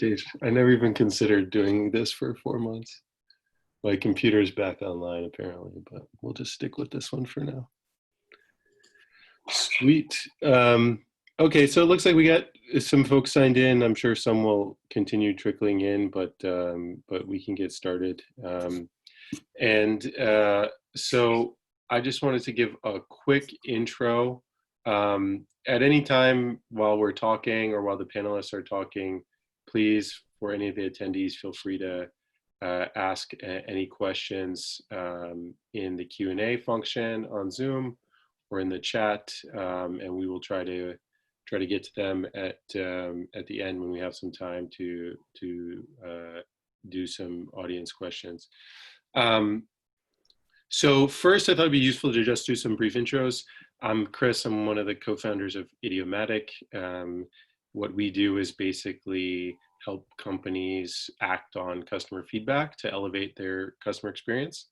Jeez, I never even considered doing this for 4 months. My computer's back online apparently, but we'll just stick with this one for now. Sweet. Okay, so it looks like we got some folks signed in. I'm sure some will continue trickling in, but we can get started. So I just wanted to give a quick intro. At any time while we're talking or while the panelists are talking, please, for any of the attendees, feel free to ask any questions in the Q&A function on Zoom or in the chat, and we will try to get to them at the end when we have some time to do some audience questions. So first, I thought it'd be useful to just do some brief intros. I'm Chris. I'm one of the co-founders of Idiomatic. What we do is basically help companies act on customer feedback to elevate their customer experience.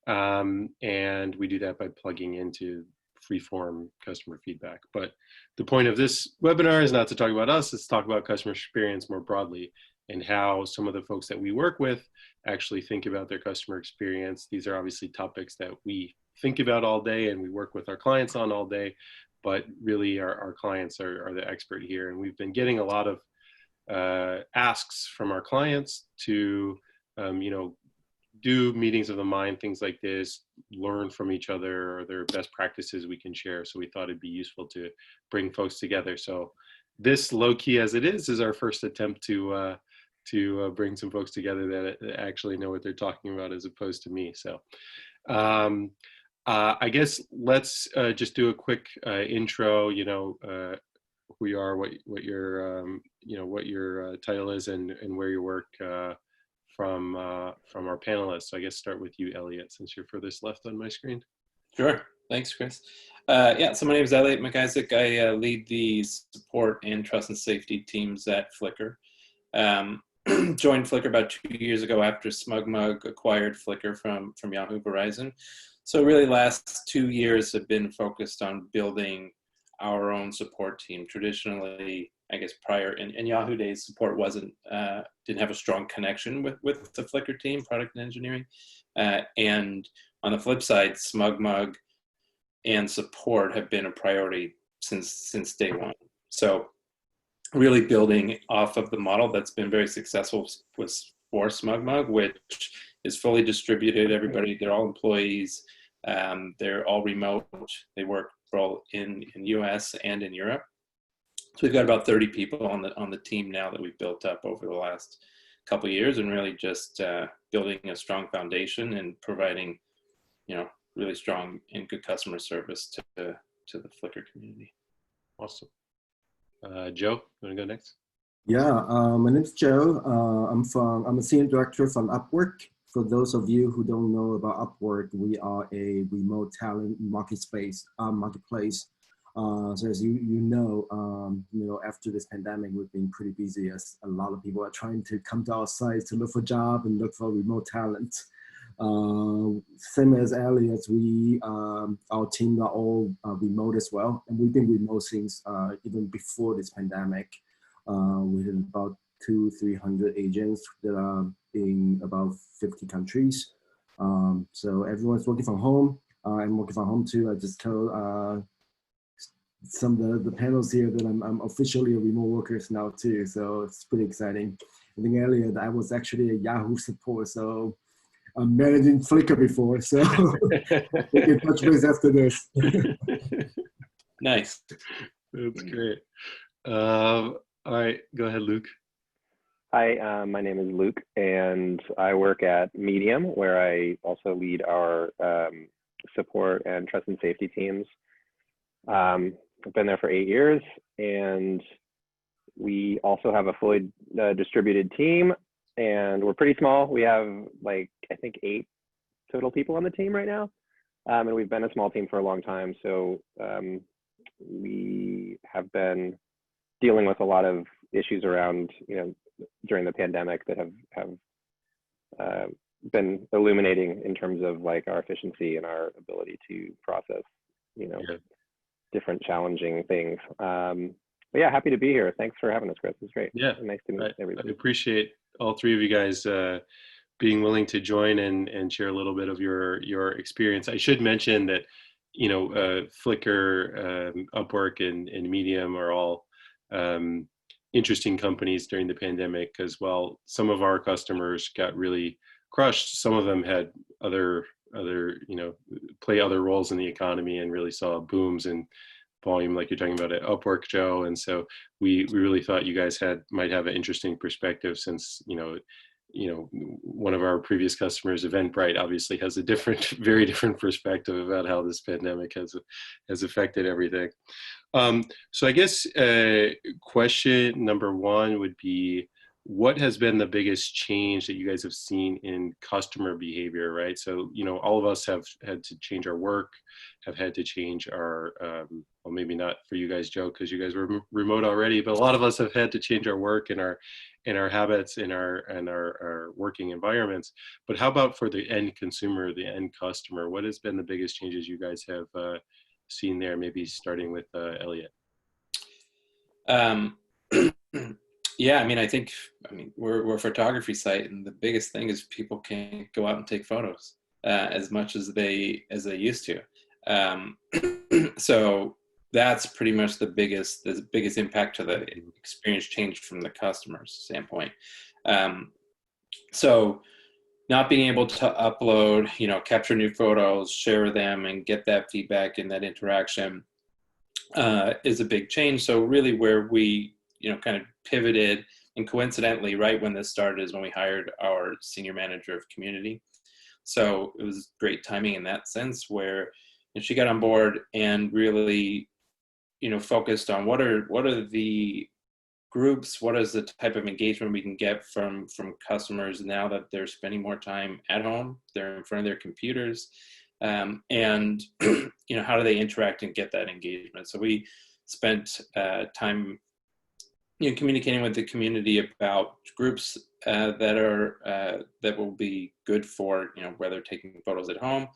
And we do that by plugging into free-form customer feedback. But the point of this webinar is not to talk about us, it's to talk about customer experience more broadly and how some of the folks that we work with actually think about their customer experience. These are obviously topics that we think about all day and we work with our clients on all day, but really our clients are the expert here. And we've been getting a lot of asks from our clients to, do meetings of the mind, things like this, learn from each other, or there are best practices we can share. So we thought it'd be useful to bring folks together. So this, low key as it is our first attempt to bring some folks together that actually know what they're talking about as opposed to me. So I guess let's just do a quick intro, who you are, what your title is and where you work from our panelists. So I guess start with you, Elliot, since you're furthest left on my screen. Sure. Thanks, Chris. So my name is Elliott McIsaac. I lead the support and trust and safety teams at Flickr. Joined Flickr about 2 years ago after SmugMug acquired Flickr from Yahoo Verizon. So really last 2 years have been focused on building our own support team. Traditionally, I guess prior in Yahoo days, support didn't have a strong connection with the Flickr team, product and engineering. And on the flip side, SmugMug and support have been a priority since day one. So really building off of the model that's been very successful was for SmugMug, which is fully distributed. Everybody, they're all employees. They're all remote. They work all in US and in Europe. So we've got about 30 people on the team now that we've built up over the last couple of years, and really just building a strong foundation and providing, really strong and good customer service to the Flickr community. Awesome. Joe, you want to go next? Yeah, my name is Joe. I'm a senior director from Upwork. For those of you who don't know about Upwork, we are a remote talent marketplace. So as you know, after this pandemic, we've been pretty busy as a lot of people are trying to come to our site to look for jobs and look for remote talent. Same as Elliot, our team are all remote as well, and we've been remote since even before this pandemic. We have about 200-300 agents that are in about 50 countries. So everyone's working from home. I'm working from home too. I just told some of the panels here that I'm officially a remote worker now too. So it's pretty exciting. I think Elliot, I was actually a Yahoo support, so I'm managing Flickr before, so we can touch base after this. Nice. That's great. All right, go ahead, Luke. Hi, my name is Luke, and I work at Medium, where I also lead our support and trust and safety teams. I've been there for 8 years, and we also have a fully distributed team, and we're pretty small. We have I think 8 total people on the team right now, and we've been a small team for a long time. So we have been dealing with a lot of issues around, during the pandemic that have been illuminating in terms of our efficiency and our ability to process, different challenging things. But yeah, happy to be here. Thanks for having us, Chris. It's great. Yeah, Nice to meet I everybody. appreciate all three of you guys being willing to join and share a little bit of your experience. I should mention that, Flickr, Upwork, and Medium are all interesting companies during the pandemic, because while some of our customers got really crushed, some of them had other play other roles in the economy and really saw booms in volume, like you're talking about at Upwork, Joe. And so we really thought you guys might have an interesting perspective, since one of our previous customers, Eventbrite, obviously has a very different perspective about how this pandemic has affected everything. So I guess question number one would be, what has been the biggest change that you guys have seen in customer behavior, right? So, all of us have had to change our work, have had to change our, well, maybe not for you guys, Joe, because you guys were remote already, but a lot of us have had to change our work and our habits and our working environments. But how about for the end consumer, the end customer? What has been the biggest changes you guys have seen there? Maybe starting with Elliot. Yeah, I think we're a photography site, and the biggest thing is people can't go out and take photos as much as they used to. So that's pretty much the biggest impact to the experience change from the customer's standpoint. So not being able to upload, capture new photos, share them, and get that feedback and that interaction is a big change. So really where we kind of pivoted, and coincidentally, right when this started is when we hired our senior manager of community. So it was great timing in that sense, where she got on board and really, focused on what are the groups, what is the type of engagement we can get from customers now that they're spending more time at home, they're in front of their computers, and how do they interact and get that engagement. So we spent time communicating with the community about groups that will be good for whether taking photos at home.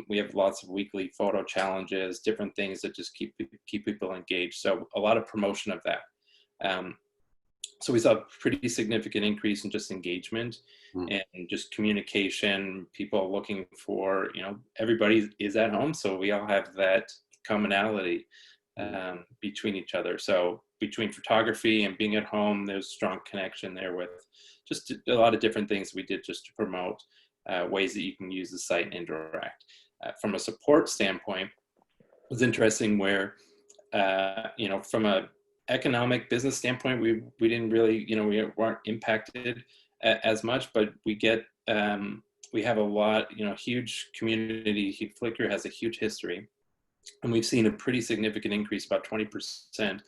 We have lots of weekly photo challenges, different things that just keep people engaged. So a lot of promotion of that. So we saw a pretty significant increase in just engagement and just communication. People looking for everybody is at home, so we all have that commonality between each other. So between photography and being at home, there's a strong connection there with just a lot of different things we did just to promote ways that you can use the site and interact. From a support standpoint, it was interesting where, from a economic business standpoint, we didn't really, we weren't impacted as much, but we have a lot, huge community. Flickr has a huge history. And we've seen a pretty significant increase, about 20%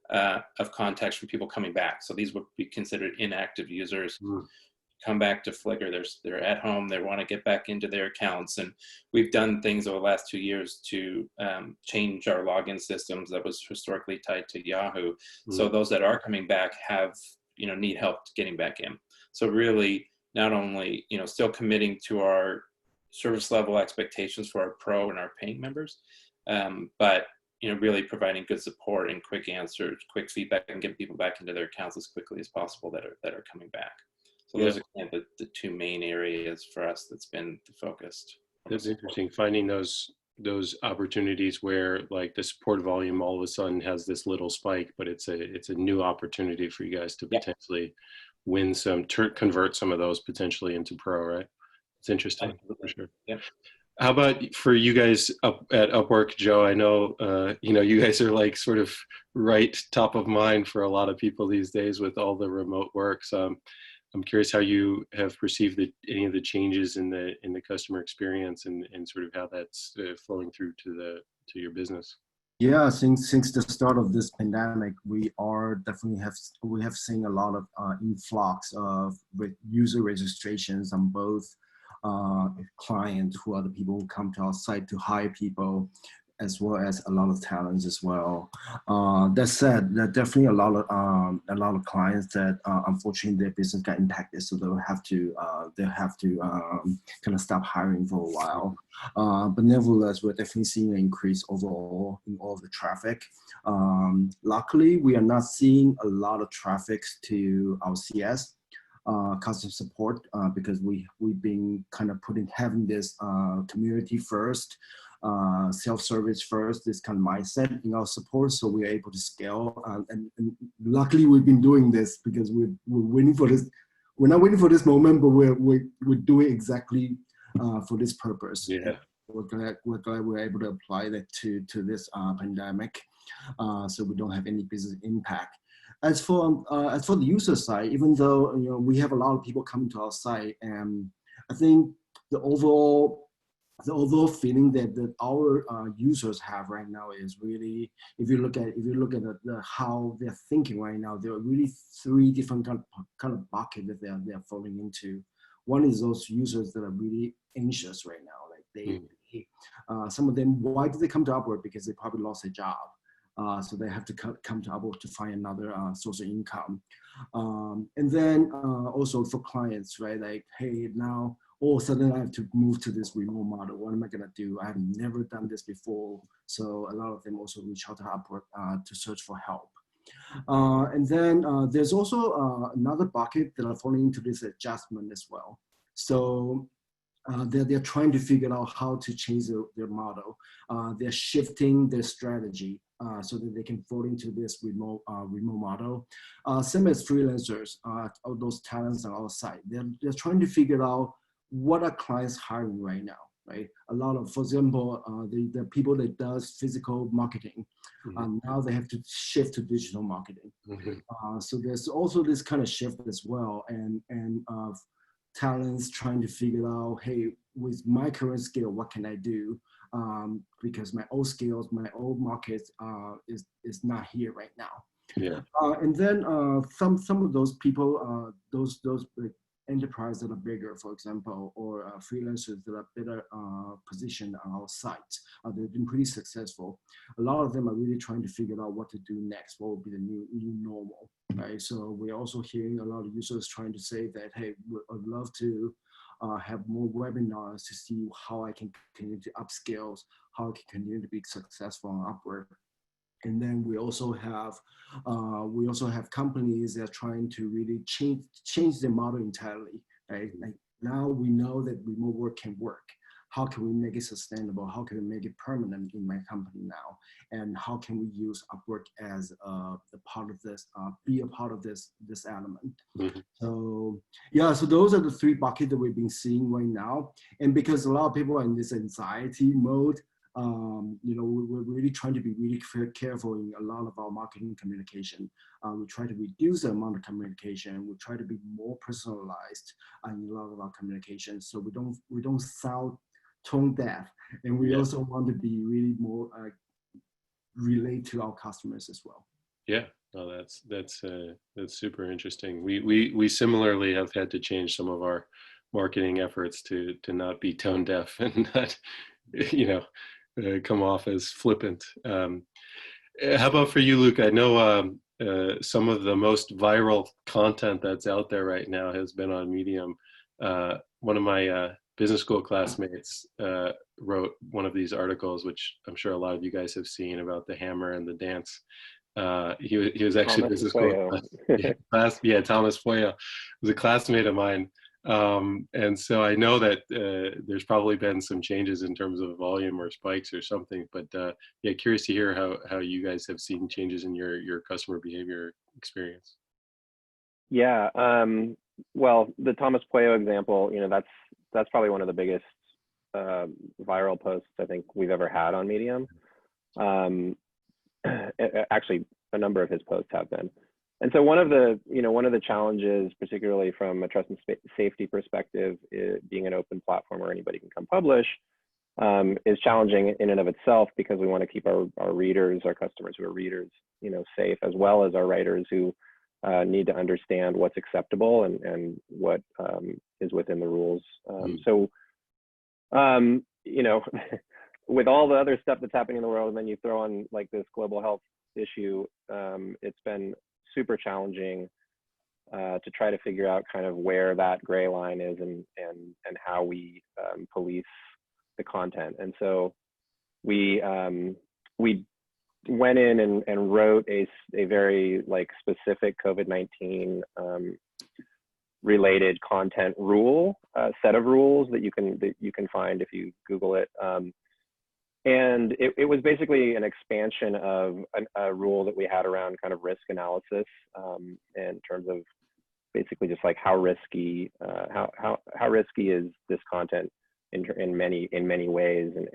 of contacts from people coming back. So these would be considered inactive users. Come back to Flickr, they're at home, they want to get back into their accounts. And we've done things over the last 2 years to change our login systems that was historically tied to Yahoo. So those that are coming back have, need help getting back in. So really, not only, still committing to our service level expectations for our pro and our paying members, but really providing good support and quick answers, quick feedback, and getting people back into their accounts as quickly as possible that are coming back. So those are kind of the two main areas for us that's been focused. That's interesting, finding those opportunities where like the support volume all of a sudden has this little spike, but it's a new opportunity for you guys to potentially win convert some of those potentially into pro, right? It's interesting for sure. Yeah. How about for you guys up at Upwork, Joe? I know, you guys are like sort of right top of mind for a lot of people these days with all the remote work. So I'm curious how you have perceived any of the changes in the customer experience and sort of how that's flowing through to your business. Yeah, since the start of this pandemic, we have seen a lot of influx of user registrations on both clients, who are the people who come to our site to hire people, as well as a lot of talents as well. That said, there are definitely a lot of clients that unfortunately their business got impacted, so they'll have to kind of stop hiring for a while. But nevertheless, we're definitely seeing an increase overall in all of the traffic. Luckily, we are not seeing a lot of traffic to our CS. Customer support, because we've been kind of having this community first, self-service first, this kind of mindset in our support, so we're able to scale. And luckily, we've been doing this because we're waiting for this. We're not waiting for this moment, but we're doing exactly for this purpose. Yeah. We're glad we're able to apply that to this pandemic, so we don't have any business impact. As for the user side, even though we have a lot of people coming to our site, and I think the overall feeling that our users have right now is really, if you look at how they're thinking right now, there are really three different kind of buckets that they're falling into. One is those users that are really anxious right now, like some of them, why do they come to Upwork? Because they probably lost their job. So they have to come to Upwork to find another source of income. And then also for clients, right? Like, hey, now all of a sudden I have to move to this remote model. What am I gonna do? I have never done this before. So a lot of them also reach out to Upwork to search for help. And then there's also another bucket that are falling into this adjustment as well. So they're trying to figure out how to change their model. They're shifting their strategy so that they can fall into this remote model. Same as freelancers, all those talents on our side. They're trying to figure out what are clients hiring right now, right? A lot of, for example, the people that does physical marketing, now they have to shift to digital marketing. So there's also this kind of shift as well, and talents trying to figure out, hey, with my current skill, what can I do? Because my old skills, my old market is not here right now. Yeah. And then some of those people, those like enterprises that are bigger, for example, or freelancers that are better positioned on our site, they've been pretty successful. A lot of them are really trying to figure out what to do next, what will be the new normal, right? So we're also hearing a lot of users trying to say that, hey, I'd love to have more webinars to see how I can continue to upskill, how I can continue to be successful on Upwork. And then we also have companies that are trying to really change their model entirely, right? Like now we know that remote work can work. How can we make it sustainable? How can we make it permanent in my company now? And how can we use Upwork as a part of this, be a part of this element? So yeah, so those are the three buckets that we've been seeing right now. And because a lot of people are in this anxiety mode, we're really trying to be really careful in a lot of our marketing communication. We try to reduce the amount of communication. We try to be more personalized in a lot of our communication, so we don't sound tone deaf, and we also want to be really more relate to our customers as well. Yeah, no, that's super interesting. We similarly have had to change some of our marketing efforts to not be tone deaf and not, come off as flippant. How about for you, Luke? I know some of the most viral content that's out there right now has been on Medium. One of my business school classmates wrote one of these articles, which I'm sure a lot of you guys have seen, about the hammer and the dance. He was actually business school class. Yeah, Thomas Pueyo was a classmate of mine. And so I know that there's probably been some changes in terms of volume or spikes or something, but curious to hear how you guys have seen changes in your customer behavior experience. Yeah, well, the Thomas Pueyo example, that's probably one of the biggest viral posts I think we've ever had on Medium. Actually, a number of his posts have been. And so one of the challenges, particularly from a trust and safety perspective, being an open platform where anybody can come publish, is challenging in and of itself, because we want to keep our readers, our customers who are readers, safe, as well as our writers who need to understand what's acceptable and what is within the rules. So, with all the other stuff that's happening in the world, and then you throw on like this global health issue, it's been super challenging to try to figure out kind of where that gray line is and how we police the content. And so we went in and wrote a very like specific COVID-19 related content rule, set of rules that you can find if you Google it. And it was basically an expansion of a rule that we had around kind of risk analysis in terms of basically just like how risky is this content in many ways, and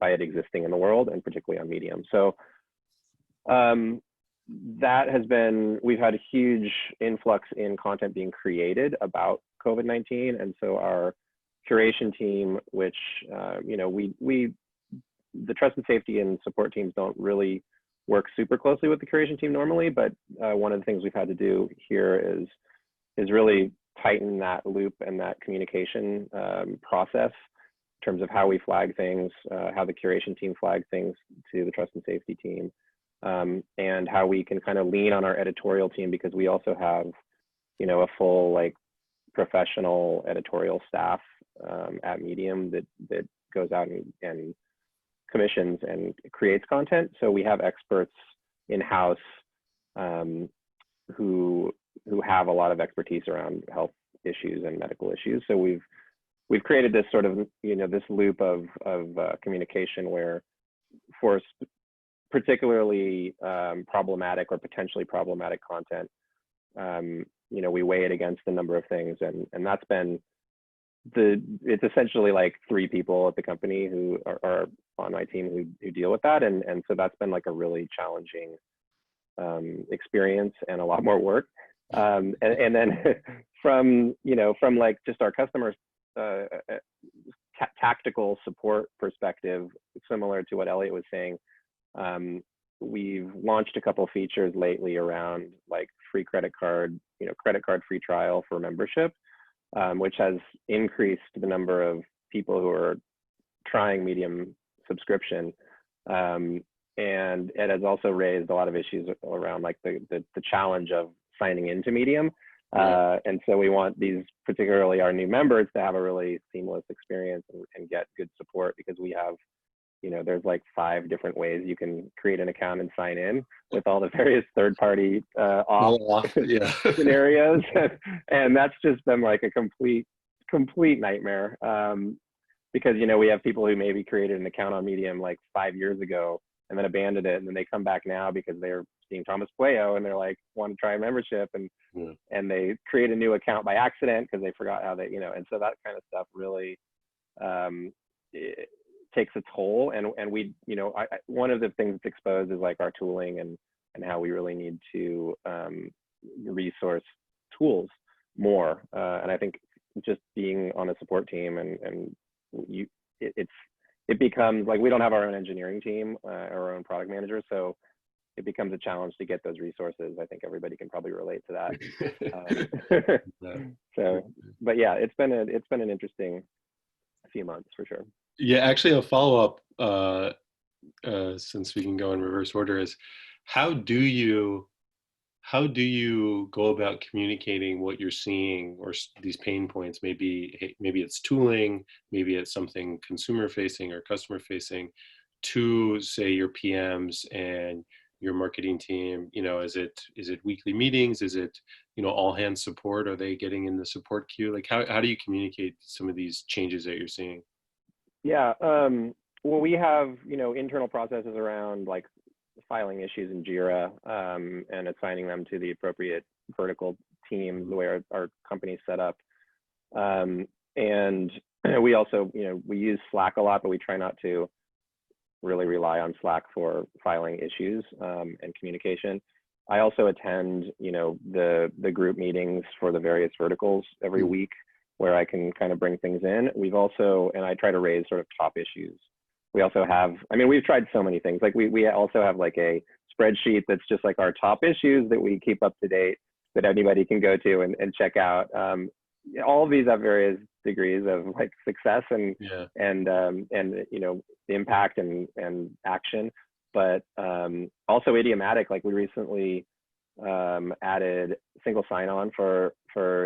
by it existing in the world, and particularly on Medium. So that has been, we've had a huge influx in content being created about COVID-19, and so our curation team, which the trust and safety and support teams don't really work super closely with the curation team normally, but one of the things we've had to do here is really tighten that loop and that communication process in terms of how we flag things, how the curation team flags things to the trust and safety team, and how we can kind of lean on our editorial team, because we also have, a full like professional editorial staff at Medium that goes out and commissions and creates content. So we have experts in-house who have a lot of expertise around health issues and medical issues. So we've created this sort of, this loop of communication where for particularly problematic or potentially problematic content, we weigh it against a number of things, and that's been it's essentially like 3 people at the company who are on my team who deal with that, and so that's been like a really challenging experience and a lot more work. And then from like just our customers tactical support perspective, similar to what Elliot was saying, we've launched a couple features lately around like free credit card free trial for membership, which has increased the number of people who are trying Medium subscription. And it has also raised a lot of issues around like the challenge of signing into Medium. And so we want these, particularly our new members, to have a really seamless experience and get good support, because we have, there's like 5 different ways you can create an account and sign in with all the various third-party scenarios. And that's just been like a complete nightmare. Because, we have people who maybe created an account on Medium like 5 years ago and then abandoned it, and then they come back now because they're seeing Thomas Puello and they're like, want to try a membership, and they create a new account by accident because they forgot how they, and so that kind of stuff really it takes a toll. And we, one of the things that's exposed is like our tooling and how we really need to resource tools more. And I think just being on a support team and it becomes like we don't have our own engineering team or our own product manager, so it becomes a challenge to get those resources. I think everybody can probably relate to that. So, but yeah, it's been an interesting few months for sure. Yeah, actually, a follow up, since we can go in reverse order, is how do you go about communicating what you're seeing or these pain points? Maybe it's tooling, maybe it's something consumer facing or customer facing, to say your PMs and your marketing team. Is it weekly meetings? Is it all hands support? Are they getting in the support queue? Like how do you communicate some of these changes that you're seeing? Yeah, well, we have internal processes around like filing issues in Jira and assigning them to the appropriate vertical teams, the way our company's set up. And we also, we use Slack a lot, but we try not to really rely on Slack for filing issues and communication. I also attend, the group meetings for the various verticals every week, where I can kind of bring things in. And I try to raise sort of top issues. We also have, we've tried so many things. Like we also have like a spreadsheet that's just like our top issues that we keep up to date, that anybody can go to and check out. all of these have various degrees of like success and Yeah. and you know, impact and action, but also idiomatic. Like we recently added single sign-on for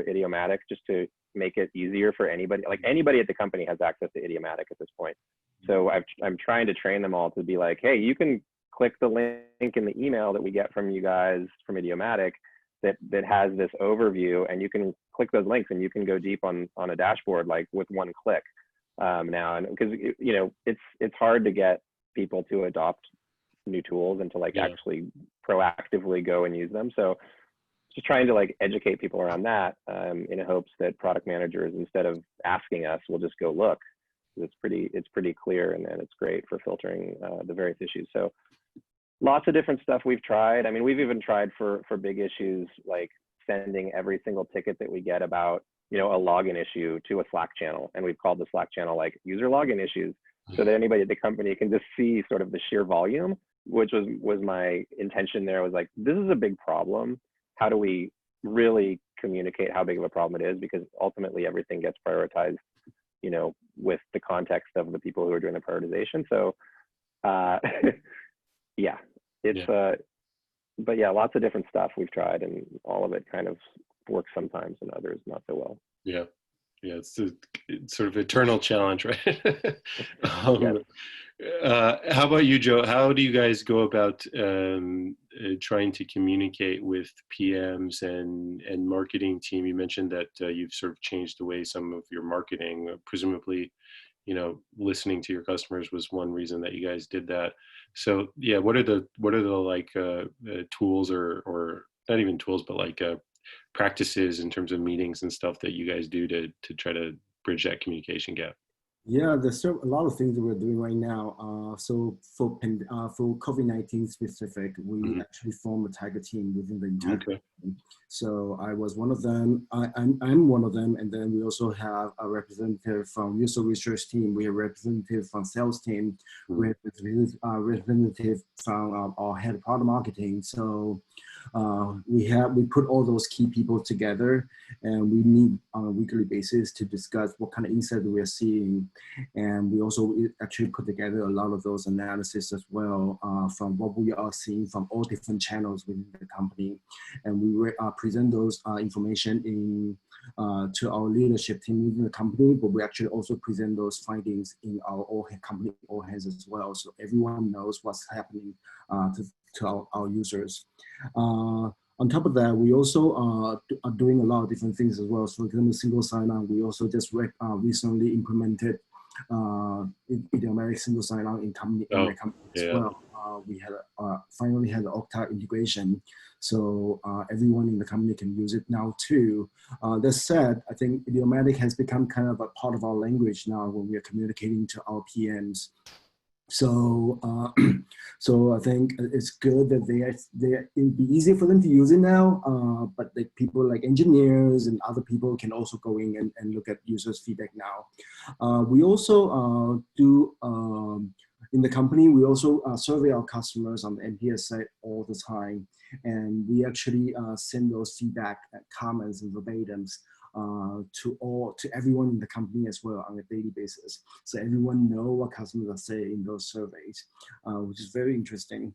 idiomatic, just to make it easier for anybody. Like anybody at the company has access to idiomatic at this point. So I'm trying to train them all to be like, hey, you can click the link in the email that we get from you guys from idiomatic that has this overview, and you can click those links and you can go deep on a dashboard like with one click now. And because you know, it's hard to get people to adopt new tools and to like actually proactively go and use them. So just trying to like educate people around that in hopes that product managers, instead of asking us, will just go look. It's pretty clear, and it's great for filtering the various issues. So lots of different stuff we've tried. I mean, we've even tried for big issues, like sending every single ticket that we get about, you know, a login issue to a Slack channel. And we've called the Slack channel like user login issues, so that anybody at the company can just see sort of the sheer volume, which was my intention there. Was like, this is a big problem. How do we really communicate how big of a problem it is? Because ultimately everything gets prioritized, you know, with the context of the people who are doing the prioritization. So yeah, it's but yeah, lots of different stuff we've tried, and all of it kind of works sometimes and others not so well. Yeah. It's sort of eternal challenge, right? Yes. How about you, Joe? How do you guys go about trying to communicate with PMs and marketing team? You mentioned that you've sort of changed the way some of your marketing, presumably, you know, listening to your customers was one reason that you guys did that. So yeah, what are the like tools or not even tools, but like practices in terms of meetings and stuff that you guys do to try to bridge that communication gap? Yeah, there's a lot of things that we're doing right now. So for COVID-19 specific, we actually formed a Tiger team within the entire company. So I was one of them. I'm one of them, and then we also have a representative from user research team. We have a representative from sales team. We have a representative from our head of product marketing. So we put all those key people together, and we meet on a weekly basis to discuss what kind of insight we are seeing. And we also actually put together a lot of those analysis as well from what we are seeing from all different channels within the company. And we present those information to our leadership team within the company, but we actually also present those findings in our company all hands as well. So everyone knows what's happening to our users. On top of that, we also are doing a lot of different things as well. So for example, single sign-on, we also just recently implemented idiomatic single sign-on in my company as well. We had finally had the Okta integration, so everyone in the company can use it now too. That said, I think idiomatic has become kind of a part of our language now when we are communicating to our PMs. So, so I think it's good that it'd be easier for them to use it now. But like people like engineers and other people can also go in and look at users' feedback now. We also do in the company. We also survey our customers on the NPS site all the time, and we actually send those feedback, comments, and verbatims to everyone in the company as well on a daily basis. So everyone know what customers are saying in those surveys, which is very interesting.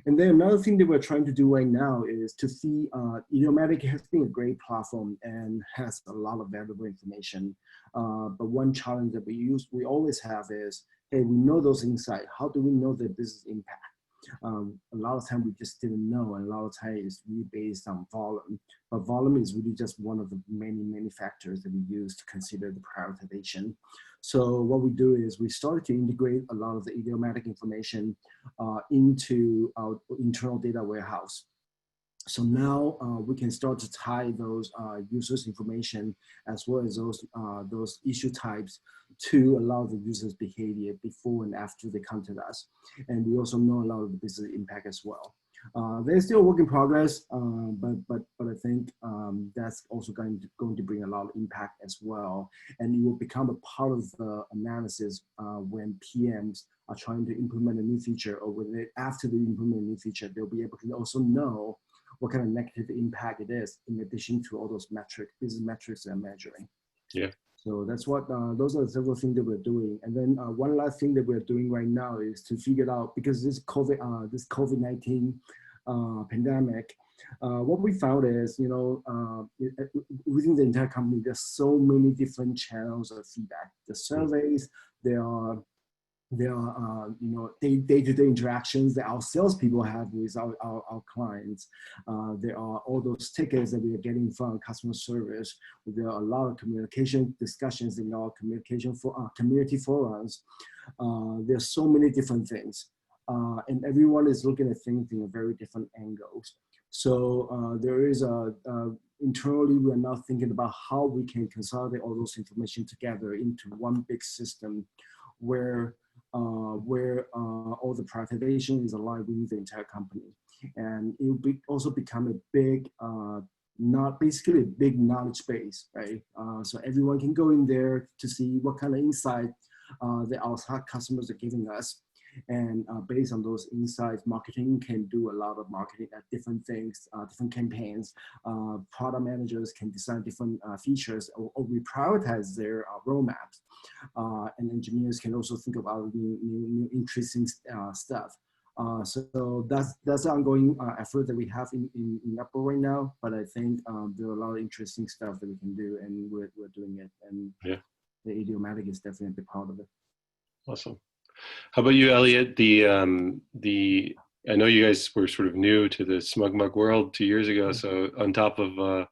And then another thing that we're trying to do right now is to see idiomatic has been a great platform and has a lot of valuable information. But one challenge that we always have is, hey, we know those insights. How do we know the business impact? A lot of time we just didn't know, and a lot of time it's really based on volume. But volume is really just one of the many factors that we use to consider the prioritization. So what we do is we started to integrate a lot of the idiomatic information into our internal data warehouse. So now we can start to tie those users' information as well as those issue types to a lot of the users' behavior before and after they contact us. And we also know a lot of the business impact as well. There's still a work in progress, but I think that's also going to bring a lot of impact as well. And it will become a part of the analysis when PMs are trying to implement a new feature, or when after they implement a new feature, they'll be able to also know what kind of negative impact it is, in addition to all those business metrics they're measuring. Yeah. So that's what, those are several things that we're doing. And then one last thing that we're doing right now is to figure out, because this COVID-19 pandemic, what we found is, within the entire company, there's so many different channels of feedback. The surveys, there are day-to-day interactions that our salespeople have with our clients. There are all those tickets that we are getting from customer service. There are a lot of communication discussions in our community forums. There's so many different things. And everyone is looking at things in a very different angles. So there is internally, we are now thinking about how we can consolidate all those information together into one big system where all the privatization is aligned with the entire company. And it will also become a big, basically a big knowledge base, right? So everyone can go in there to see what kind of insight that our customers are giving us. And based on those insights, marketing can do a lot of marketing at different things, different campaigns. Product managers can design different features or reprioritize their roadmaps. And engineers can also think about new interesting stuff. So that's the ongoing effort that we have in Upwork right now. But I think there are a lot of interesting stuff that we can do, and we're doing it. And the Idiomatic is definitely a big part of it. Awesome. How about you, Elliot? I know you guys were sort of new to the SmugMug world 2 years ago. So on top of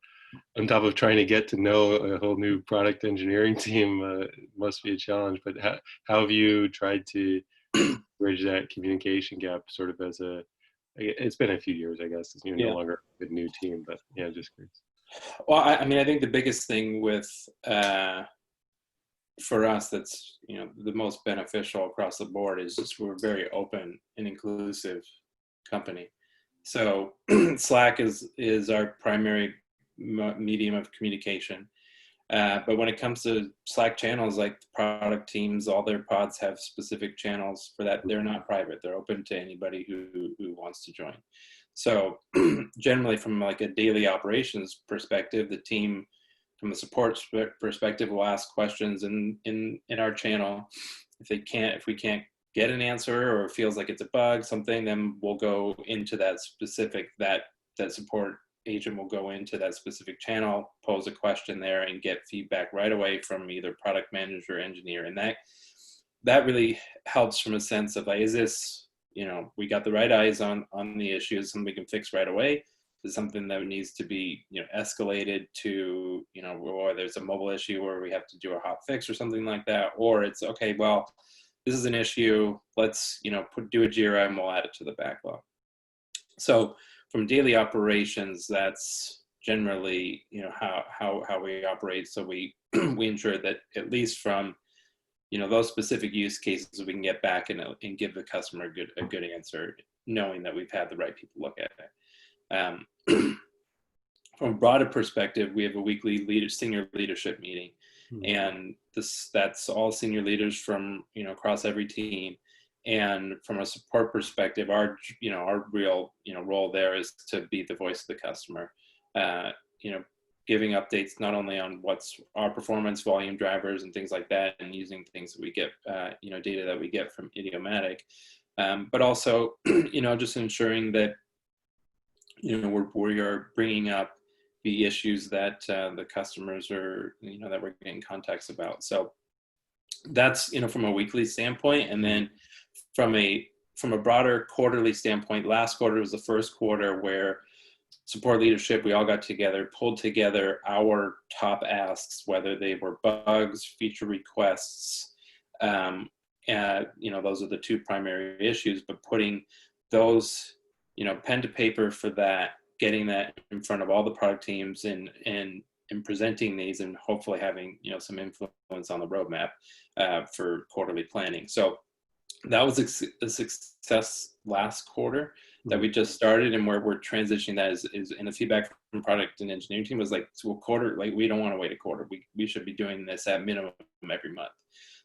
trying to get to know a whole new product engineering team, must be a challenge. But how have you tried to bridge that communication gap? Sort of it's been a few years, I guess. You're no longer a new team, but just curious. Well, I mean, I think the biggest thing with for us that's the most beneficial across the board is just we're a very open and inclusive company. So Slack is our primary medium of communication, but when it comes to Slack channels, like the product teams, all their pods have specific channels for that. They're not private, they're open to anybody who wants to join. So generally, from like a daily operations perspective, the team from a support perspective will ask questions in our channel. If we can't get an answer, or it feels like it's a bug, something, then we'll go into that specific, that support agent will go into that specific channel, pose a question there, and get feedback right away from either product manager or engineer. And that really helps from a sense of like, is this, we got the right eyes on the issues, something we can fix right away? Is something that needs to be escalated to or there's a mobile issue where we have to do a hot fix or something like that, or it's okay, well, this is an issue, let's do a JIRA and we'll add it to the backlog. So from daily operations, that's generally how we operate. So we we ensure that at least from those specific use cases, we can get back and give the customer a good answer, knowing that we've had the right people look at it. From a broader perspective, we have a weekly senior leadership meeting, and that's all senior leaders from across every team. And from a support perspective, our real role there is to be the voice of the customer, giving updates not only on what's our performance, volume drivers, and things like that, and using things that we get data that we get from Idiomatic, but also just ensuring that we are bringing up the issues that the customers are, that we're getting contacts about. So that's, from a weekly standpoint. And then from a broader quarterly standpoint, last quarter was the first quarter where support leadership, we all got together, pulled together our top asks, whether they were bugs, feature requests, those are the two primary issues, but putting those pen to paper for that, getting that in front of all the product teams and presenting these, and hopefully having, some influence on the roadmap for quarterly planning. So that was a success last quarter that we just started, and where we're transitioning that is in the feedback from product and engineering team was like, to a quarter, like we don't want to wait a quarter. We should be doing this at minimum every month.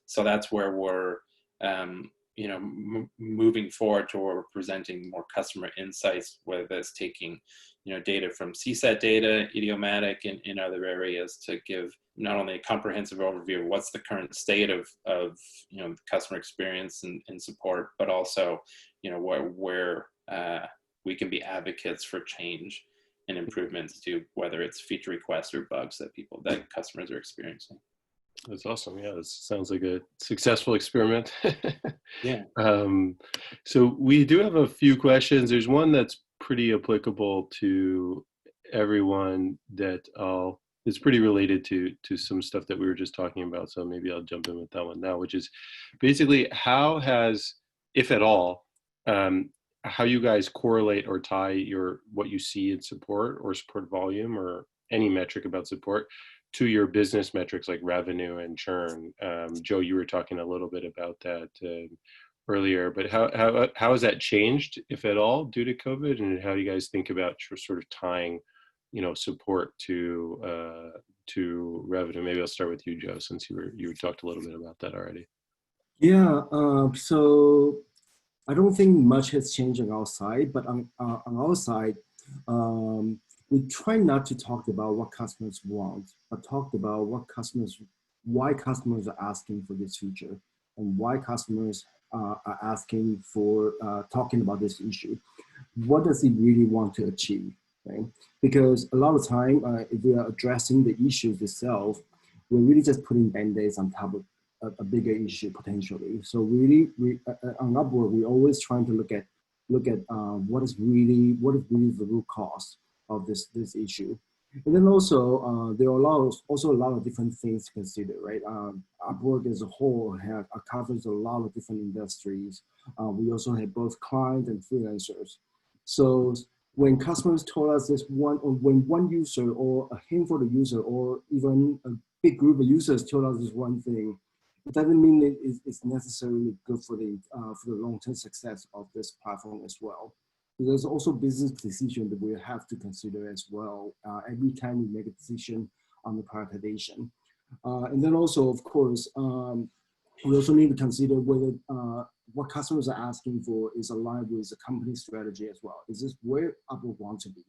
So that's where we're moving forward toward presenting more customer insights, whether that's taking, data from CSAT data, idiomatic, and in other areas to give not only a comprehensive overview of what's the current state of the customer experience and support, but also, where we can be advocates for change and improvements to whether it's feature requests or bugs that customers are experiencing. That's awesome. Yeah, this sounds like a successful experiment. Yeah. So we do have a few questions. There's one that's pretty applicable to everyone it's pretty related to some stuff that we were just talking about. So maybe I'll jump in with that one now, which is basically how has, if at all, how you guys correlate or tie what you see in support or support volume or any metric about support to your business metrics like revenue and churn. Joe, you were talking a little bit about that earlier, but how has that changed, if at all, due to COVID? And how do you guys think about sort of tying, support to revenue? Maybe I'll start with you, Joe, since you talked a little bit about that already. Yeah. So I don't think much has changed on our side, but on our side, we try not to talk about what customers want, but talk about why customers are asking for this feature and why customers are asking for talking about this issue. What does it really want to achieve? Right? Because a lot of time, if we are addressing the issues itself, we're really just putting band-aids on top of a bigger issue potentially. So really, on Upwork, we're always trying to look at what is really the root cause of this issue. And then also there are a lot of different things to consider, right? Upwork as a whole covers a lot of different industries. We also have both clients and freelancers. So when customers told us when one user or a handful of users or even a big group of users told us this one thing, it doesn't mean it's necessarily good for the long-term success of this platform as well. There's also business decision that we have to consider as well every time we make a decision on the prioritization. And then also, of course, we also need to consider whether what customers are asking for is aligned with the company strategy as well. Is this where Upwork wants to be?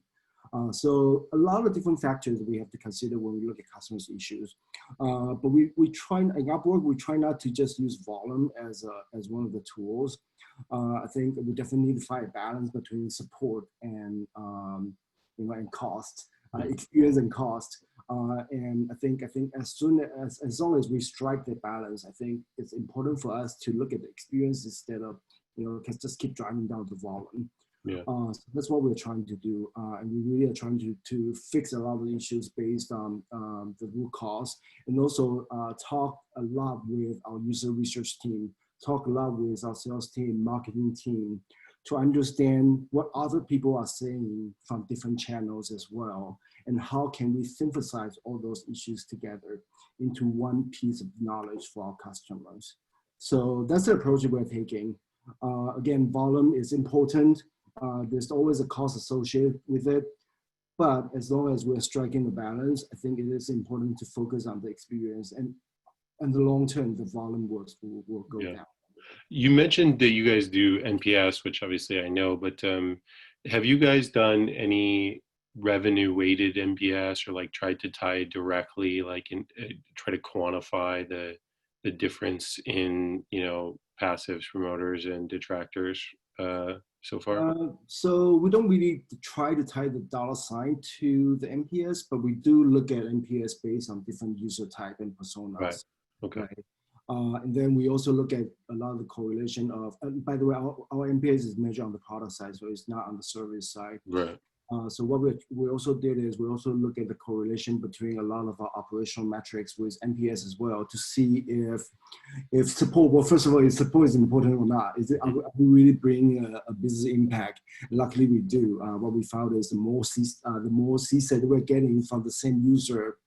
So a lot of different factors we have to consider when we look at customers' issues. But we try, in Upwork, we try not to just use volume as one of the tools. I think we definitely need to find a balance between support and and cost, experience and cost. And I think as long as we strike the balance, I think it's important for us to look at the experience instead of just keep driving down the volume. Yeah. So that's what we're trying to do, and we really are trying to fix a lot of issues based on the root cause, and also talk a lot with our user research team, talk a lot with our sales team, marketing team, to understand what other people are saying from different channels as well, and how can we synthesize all those issues together into one piece of knowledge for our customers. So that's the approach we're taking. Again, volume is important. There's always a cost associated with it, but as long as we're striking the balance, I think it is important to focus on the experience, and the long term, the volume will go down. You mentioned that you guys do NPS, which obviously I know, but have you guys done any revenue weighted NPS, or like tried to tie directly, like try to quantify the difference in passives, promoters, and detractors so far? So we don't really try to tie the dollar sign to the NPS, but we do look at NPS based on different user type and personas. Right. Okay. Right? And then we also look at a lot of the correlation of, by the way, our NPS is measured on the product side, so it's not on the service side. Right. So what we also did is we also look at the correlation between a lot of our operational metrics with NPS as well, to see if support, well, first of all, if support is important or not. Are we really bringing a business impact? Luckily we do. What we found is the more CSAT that we're getting from the same user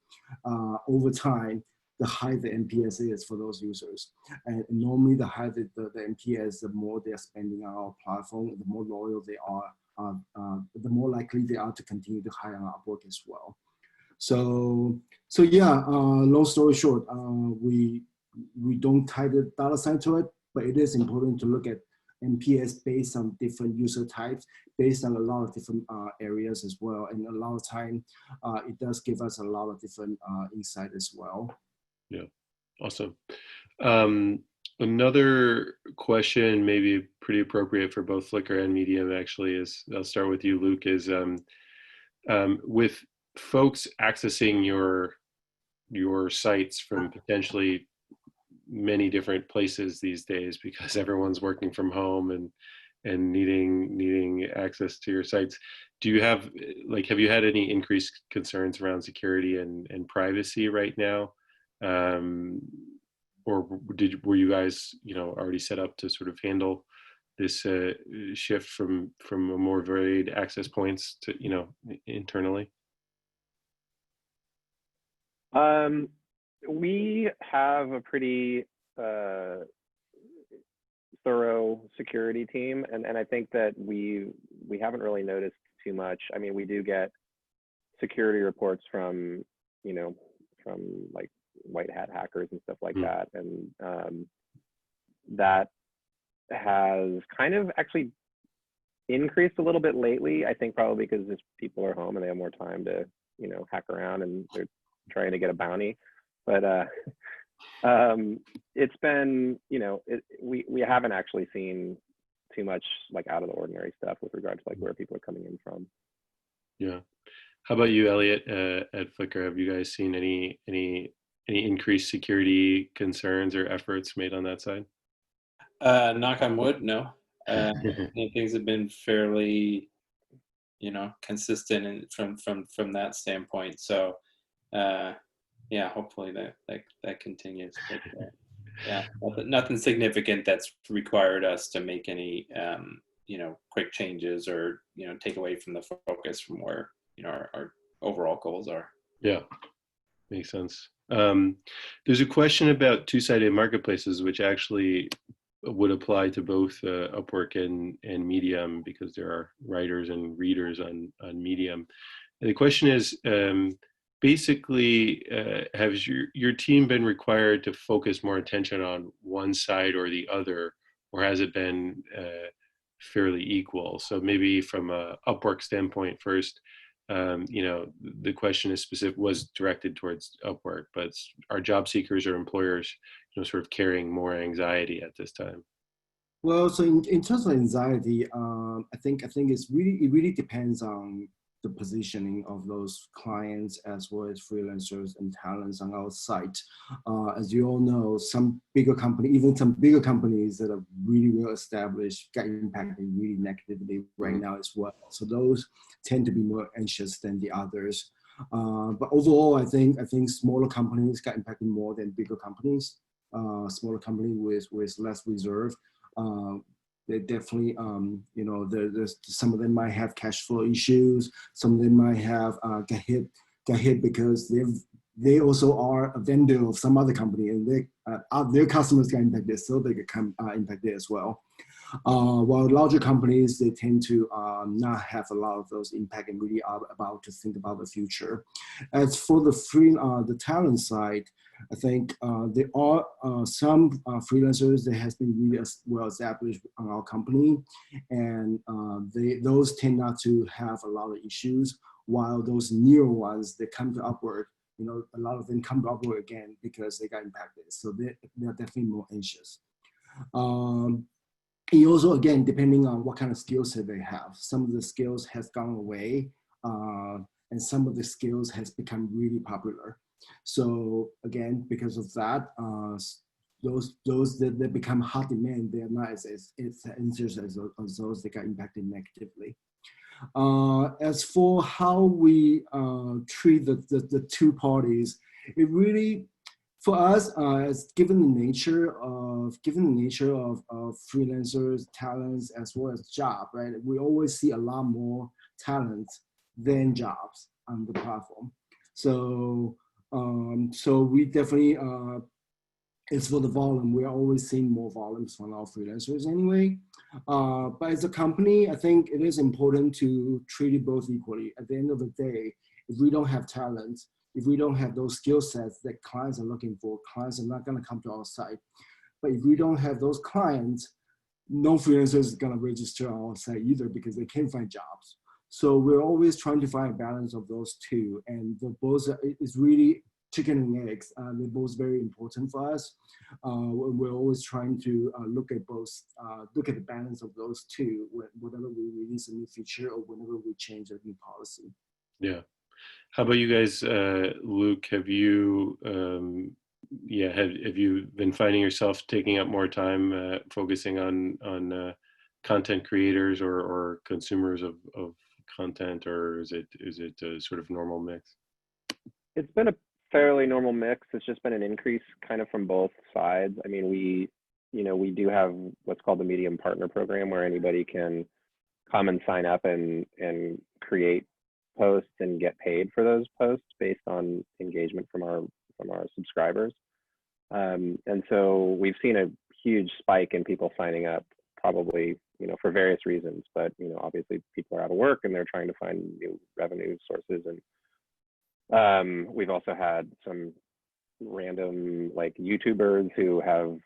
over time, the higher the NPS is for those users. And normally the higher the NPS, the more they're spending on our platform, the more loyal they are, the more likely they are to continue to hire on Upwork as well. So yeah, long story short, we don't tie the dollar sign to it, but it is important to look at NPS based on different user types, based on a lot of different areas as well. And a lot of time, it does give us a lot of different insight as well. Yeah, awesome. Another question, maybe pretty appropriate for both Flickr and Medium, actually, is, I'll start with you, Luke, is with folks accessing your sites from potentially many different places these days, because everyone's working from home and needing access to your sites. Do you have you had any increased concerns around security and privacy right now? Or were you guys, already set up to sort of handle this shift from a more varied access points to, internally? We have a pretty thorough security team, and I think that we haven't really noticed too much. I mean, we do get security reports from like white hat hackers and stuff like that, and that has kind of actually increased a little bit lately. I think probably because just people are home and they have more time to hack around, and they're trying to get a bounty. But it's been, we haven't actually seen too much like out of the ordinary stuff with regard to like where people are coming in from. Yeah. How about you, Elliot, at Flickr? Have you guys seen any increased security concerns or efforts made on that side? Knock on wood, no. Things have been fairly, consistent and from that standpoint. So, yeah, hopefully that continues. But, yeah, nothing significant that's required us to make any, quick changes or, take away from the focus from where, our overall goals are. Yeah, makes sense. There's a question about two-sided marketplaces, which actually would apply to both Upwork and Medium, because there are writers and readers on Medium. And the question is, basically, has your team been required to focus more attention on one side or the other, or has it been fairly equal? So maybe from a Upwork standpoint first, the question was directed towards Upwork, but are job seekers or employers, sort of carrying more anxiety at this time? Well, so in terms of anxiety, I think it really depends on the positioning of those clients as well as freelancers and talents on our site. As you all know, some bigger companies that are really well established got impacted really negatively right now as well. So those tend to be more anxious than the others. But overall, I think smaller companies got impacted more than bigger companies. Smaller companies with less reserve. They definitely, there's some of them might have cash flow issues. Some of them might have get hit because they also are a vendor of some other company, and their customers get impacted, so they get impacted as well. While larger companies, they tend to not have a lot of those impact and really are about to think about the future. As for the talent side, I think there are some freelancers that has been really well established on our company, and those tend not to have a lot of issues, while those newer ones that come to Upwork, a lot of them come to Upwork again because they got impacted. So they're definitely more anxious. And also, again, depending on what kind of skill set they have, some of the skills has gone away, and some of the skills has become really popular. So again, because of that, those that become hot demand, they are not as anxious as those that got impacted negatively. As for how we treat the two parties, it really, for us, as given the nature of freelancers, talents, as well as job, right? We always see a lot more talent than jobs on the platform. So we definitely, as for the volume, we are always seeing more volumes from our freelancers anyway. But as a company, I think it is important to treat it both equally. At the end of the day, if we don't have talent, if we don't have those skill sets that clients are looking for, clients are not going to come to our site. But if we don't have those clients, no freelancer is going to register on our site either because they can't find jobs. So we're always trying to find a balance of those two. And the both is really chicken and eggs. They're both very important for us. We're always trying to look at both, look at the balance of those two whenever we release a new feature or whenever we change a new policy. Yeah. How about you guys, Luke? Have you, have you been finding yourself taking up more time focusing on content creators or consumers of content, or is it a sort of normal mix? It's been a fairly normal mix. It's just been an increase kind of from both sides. I mean, we do have what's called the Medium Partner Program, where anybody can come and sign up and create posts and get paid for those posts based on engagement from our subscribers. And so we've seen a huge spike in people signing up, probably, for various reasons, but, obviously people are out of work and they're trying to find new revenue sources. And we've also had some random like YouTubers who have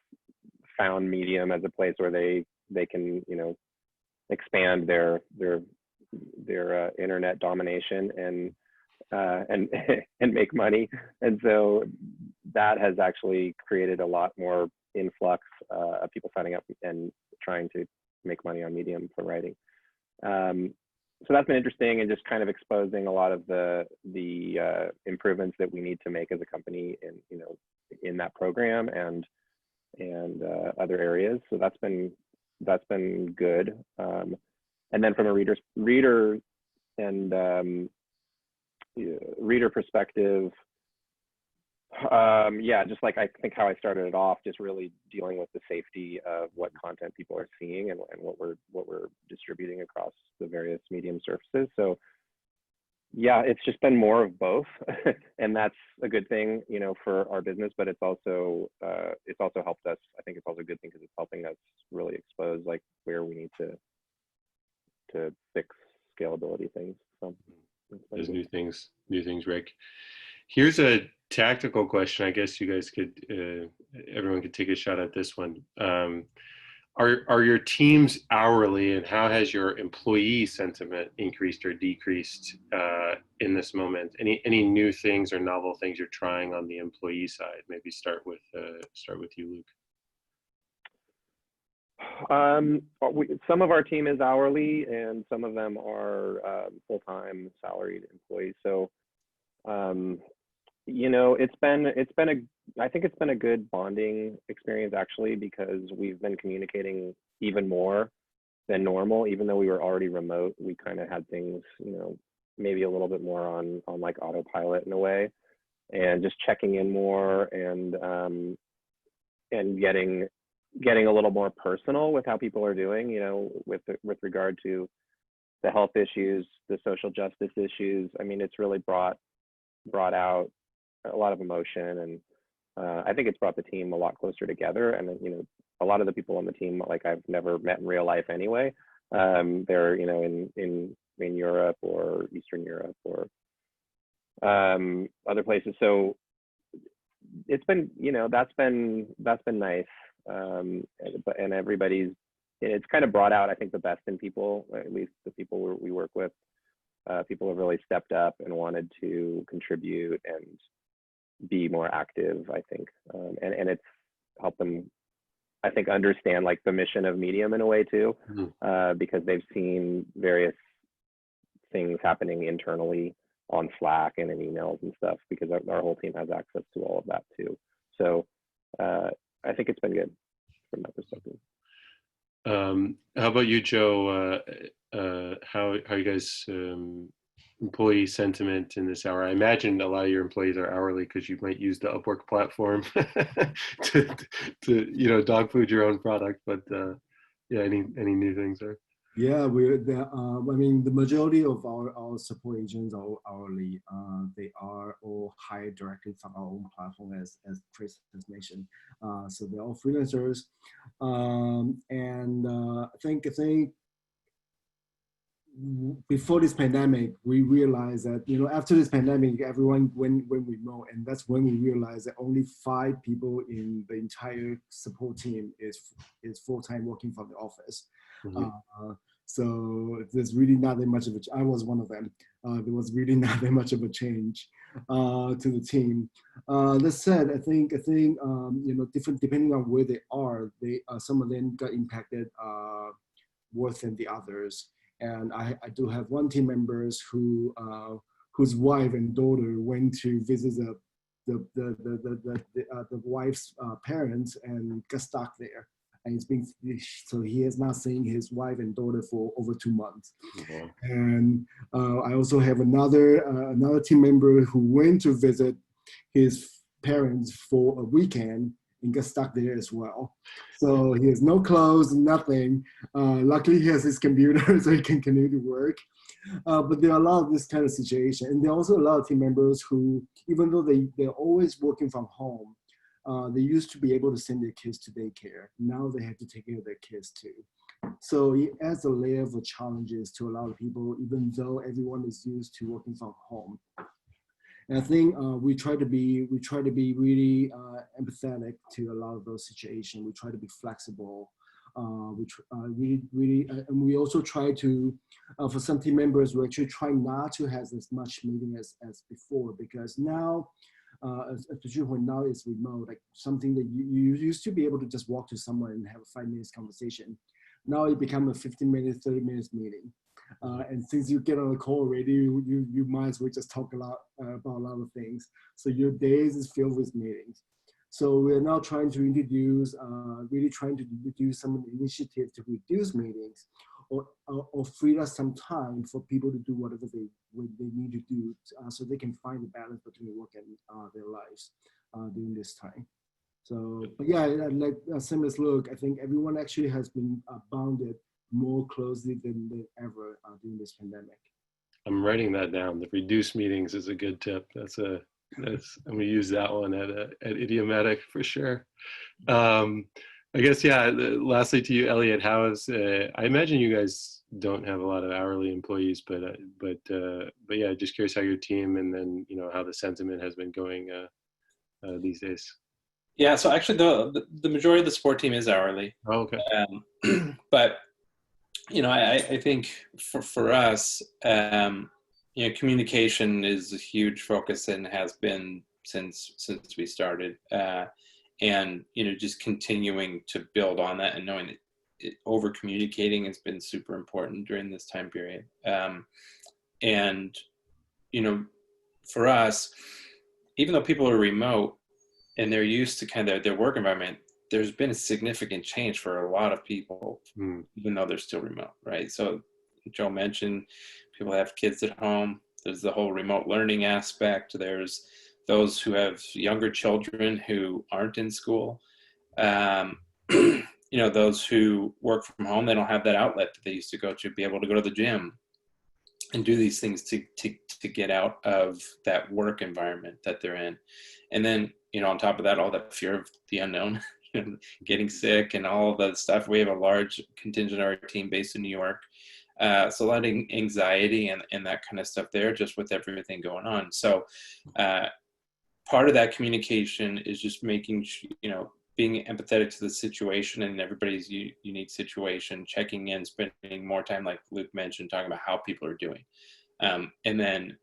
found Medium as a place where they can, expand their internet domination and make money. And so that has actually created a lot more influx of people signing up and trying to make money on Medium for writing. So that's been interesting, and just kind of exposing a lot of the improvements that we need to make as a company in that program and other areas. So that's been good. And then from a reader perspective, just like I think how I started it off, just really dealing with the safety of what content people are seeing and what we're distributing across the various Medium surfaces. So yeah, it's just been more of both, and that's a good thing, for our business. But it's also helped us. I think it's also a good thing because it's helping us really expose like where we need to fix scalability things. So there's new things, Rick. Here's a tactical question. I guess you guys could, everyone could take a shot at this one. Are your teams hourly, and how has your employee sentiment increased or decreased in this moment? Any new things or novel things you're trying on the employee side? Maybe start with you, Luke. Some of our team is hourly, and some of them are full-time salaried employees. So, I think it's been a good bonding experience actually, because we've been communicating even more than normal. Even though we were already remote, we kind of had things, maybe a little bit more on like autopilot in a way, and just checking in more and getting a little more personal with how people are doing, with regard to the health issues, the social justice issues. I mean, it's really brought out a lot of emotion, and I think it's brought the team a lot closer together. And a lot of the people on the team, like, I've never met in real life anyway. They're in Europe or Eastern Europe or other places. So it's been, that's been nice. And it's kind of brought out, I think, the best in people, at least the people we work with. People have really stepped up and wanted to contribute and be more active, I think. And it's helped them, I think, understand like the mission of Medium in a way too, because they've seen various things happening internally on Slack and in emails and stuff, because our whole team has access to all of that too. So I think it's been good from that perspective. How about you, Joe? How you guys employee sentiment in this hour? I imagine a lot of your employees are hourly because you might use the Upwork platform to dog food your own product. But any new things there? Yeah, I mean, the majority of our support agents are hourly. They are all hired directly from our own platform, as Chris has mentioned. So they're all freelancers, and I think before this pandemic, we realized that, after this pandemic, everyone went remote, and that's when we realized that only 5 people in the entire support team is full-time working from the office. Mm-hmm. So there's really not that much of I was one of them. There was really not that much of a change to the team. That said, I think different depending on where they are, some of them got impacted worse than the others. And I do have one team members whose wife and daughter went to visit the wife's parents and got stuck there. And so he is not seeing his wife and daughter for over 2 months. Mm-hmm. And I also have another team member who went to visit his parents for a weekend and got stuck there as well. So he has no clothes, nothing. Luckily, he has his computer, so he can continue to work. But there are a lot of this kind of situation. And there are also a lot of team members who, even though they're always working from home, they used to be able to send their kids to daycare. Now they have to take care of their kids too. So it adds a layer of challenges to a lot of people, even though everyone is used to working from home. And I think we try to be really empathetic to a lot of those situations. We try to be flexible. And we also try to, for some team members, we actually try not to have as much meeting as before, because now, especially when now it's remote, like something that you used to be able to just walk to someone and have a 5 minutes conversation. Now it becomes a 15 minutes, 30 minutes meeting. And since you get on a call already, you might as well just talk about a lot of things. So your days is filled with meetings. So we're now trying to introduce, some of the initiatives to reduce meetings, or free us some time for people to do whatever they need to do, so they can find the balance between work and their lives during this time. So, but yeah, like same as Luke, I think everyone actually has been bounded more closely than ever during this pandemic. I'm writing that down. The reduced meetings is a good tip. I'm gonna use that one at Idiomatic for sure. I guess, yeah, lastly to you, Elliot, how is, I imagine you guys don't have a lot of hourly employees, but yeah, just curious how your team, and then, how the sentiment has been going these days. Yeah, so actually the majority of the support team is hourly. Oh, okay. But, I think for us, communication is a huge focus and has been since we started. And, just continuing to build on that and knowing that over communicating has been super important during this time period. And, for us, even though people are remote and they're used to kind of their work environment, there's been a significant change for a lot of people, even though they're still remote, right? So Joe mentioned people have kids at home. There's the whole remote learning aspect. There's those who have younger children who aren't in school. Those who work from home, they don't have that outlet that they used to go to, be able to go to the gym and do these things to get out of that work environment that they're in. And then, on top of that, all that fear of the unknown, getting sick and all of that stuff. We have a large contingent of our team based in New York. So a lot of anxiety and that kind of stuff there, just with everything going on. So part of that communication is just making, being empathetic to the situation and everybody's unique situation, checking in, spending more time, like Luke mentioned, talking about how people are doing. And then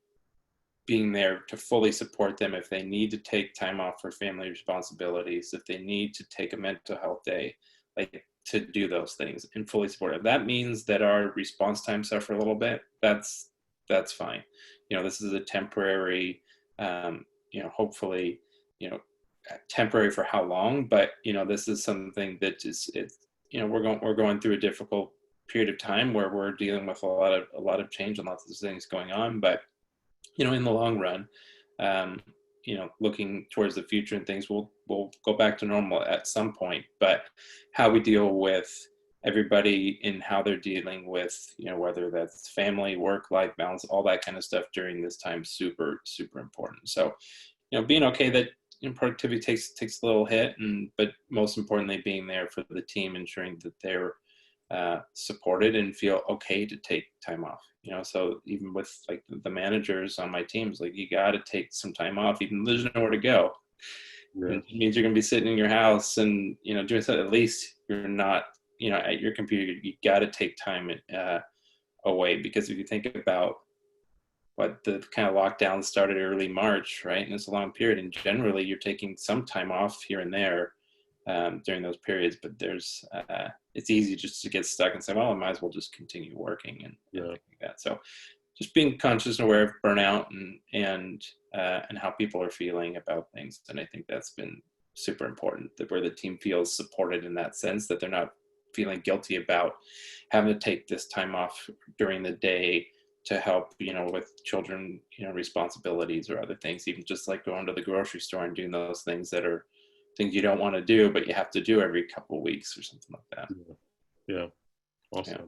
being there to fully support them if they need to take time off for family responsibilities, if they need to take a mental health day, like to do those things and fully support it. That means that our response time suffer a little bit. That's fine. This is a temporary, hopefully, temporary for how long, but this is something that we're going through a difficult period of time where we're dealing with a lot of change and lots of things going on. But in the long run, looking towards the future and things, we'll go back to normal at some point. But how we deal with everybody and how they're dealing with, whether that's family, work, life balance, all that kind of stuff during this time, super, super important. So, being okay that productivity takes a little hit, but most importantly, being there for the team, ensuring that they're supported and feel okay to take time off. You know, so even with like the managers on my teams, like you got to take some time off, even though there's nowhere to go. Yeah. It means you're going to be sitting in your house and, you know, doing something. At least you're not, you know, at your computer. You got to take time away, because if you think about what the kind of lockdown started early March, right, and it's a long period, and generally you're taking some time off here and there during those periods, but there's it's easy just to get stuck and say, well, I might as well just continue working and things like that. So just being conscious and aware of burnout and how people are feeling about things. And I think that's been super important, that where the team feels supported in that sense, that they're not feeling guilty about having to take this time off during the day to help, you know, with children, you know, responsibilities or other things, even just like going to the grocery store and doing those things that are things you don't want to do, but you have to do every couple of weeks or something like that. Yeah. Awesome. Yeah.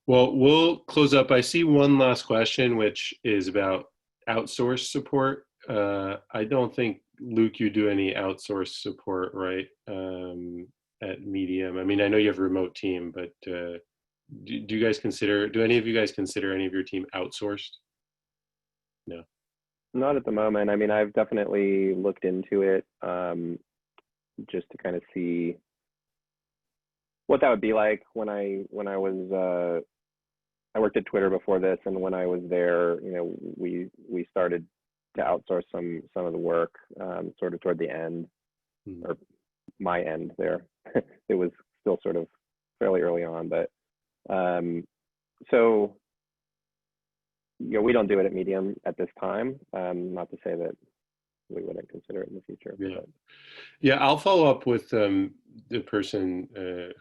Well, we'll close up. I see one last question, which is about outsourced support. I don't think, Luke, you do any outsourced support, right? At Medium. I mean, I know you have a remote team, but do you guys consider, do any of you guys consider any of your team outsourced? No. Not at the moment. I mean, I've definitely looked into it just to kind of see what that would be like when I was I worked at Twitter before this, and when I was there, you know, we started to outsource some of the work sort of toward the end, or my end there. It was still sort of fairly early on, but so, you know, we don't do it at Medium at this time. Not to say that we wouldn't consider it in the future. Yeah. But. Yeah, I'll follow up with the person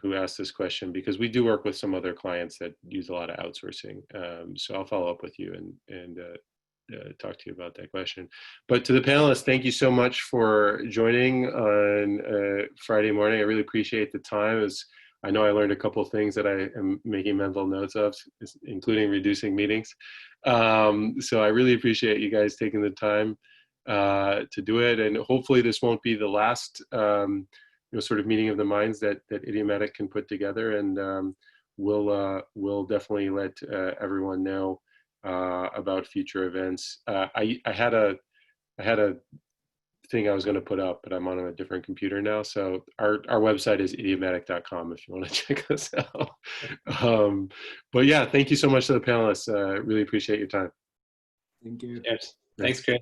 who asked this question, because we do work with some other clients that use a lot of outsourcing. So I'll follow up with you and talk to you about that question. But to the panelists, thank you so much for joining on Friday morning. I really appreciate the time. I know I learned a couple of things that I am making mental notes of, including reducing meetings. So I really appreciate you guys taking the time to do it, and hopefully this won't be the last you know, sort of meeting of the minds that Idiomatic can put together, and we'll definitely let everyone know about future events. I had a thing I was going to put up, but I'm on a different computer now, so our website is idiomatic.com if you want to check us out. But yeah, thank you so much to the panelists. Really appreciate your time. Thank you. Yes. Thanks, Chris.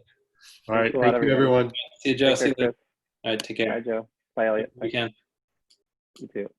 All right, Thanks a lot, thank you, everyone. See you, Joe. Take care, See you later. Chris. All right, take care. Bye, Joe. Bye, Elliot. You can. You too.